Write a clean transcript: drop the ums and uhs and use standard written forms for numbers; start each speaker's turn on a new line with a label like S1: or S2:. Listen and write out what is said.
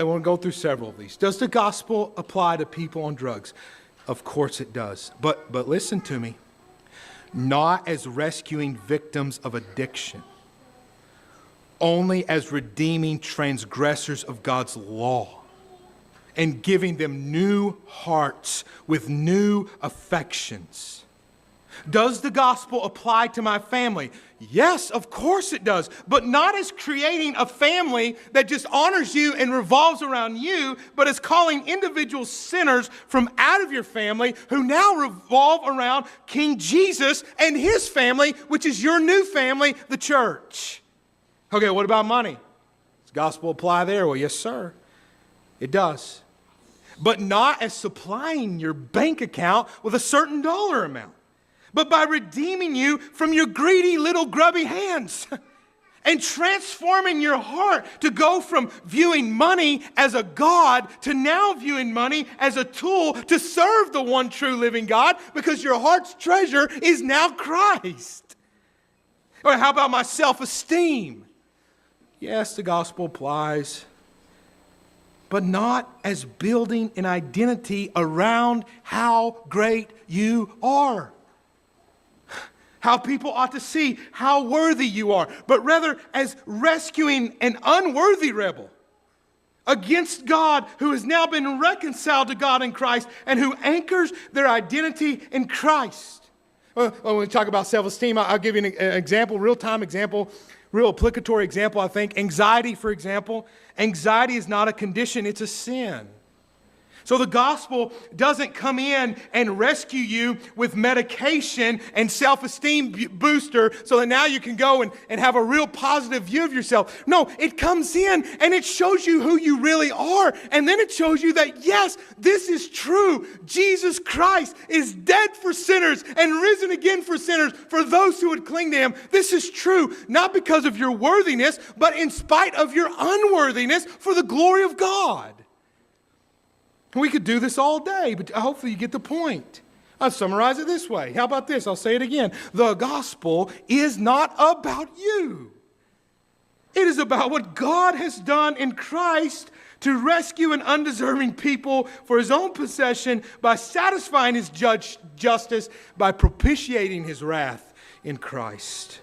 S1: I want to go through several of these. Does the gospel apply to people on drugs? Of course it does. But listen to me. Not as rescuing victims of addiction. Only as redeeming transgressors of God's law and giving them new hearts with new affections. Does the gospel apply to my family? Yes, of course it does. But not as creating a family that just honors you and revolves around you, but as calling individual sinners from out of your family who now revolve around King Jesus and his family, which is your new family, the church. Okay, what about money? Does the gospel apply there? Well, yes, sir. It does. But not as supplying your bank account with a certain dollar amount, but by redeeming you from your greedy little grubby hands and transforming your heart to go from viewing money as a god to now viewing money as a tool to serve the one true living God, because your heart's treasure is now Christ. Or how about my self-esteem? Yes, the gospel applies, but not as building an identity around how great you are. How people ought to see how worthy you are, but rather as rescuing an unworthy rebel against God who has now been reconciled to God in Christ and who anchors their identity in Christ. When we talk about self-esteem, I'll give you an example, real-time example, real applicatory example, I think. Anxiety, for example. Anxiety is not a condition, it's a sin. So the gospel doesn't come in and rescue you with medication and self-esteem booster so that now you can go and have a real positive view of yourself. No, it comes in and it shows you who you really are. And then it shows you that, yes, this is true. Jesus Christ is dead for sinners and risen again for sinners, for those who would cling to him. This is true, not because of your worthiness, but in spite of your unworthiness for the glory of God. We could do this all day, but hopefully you get the point. I'll summarize it this way. How about this? I'll say it again. The gospel is not about you. It is about what God has done in Christ to rescue an undeserving people for his own possession by satisfying his justice, by propitiating his wrath in Christ.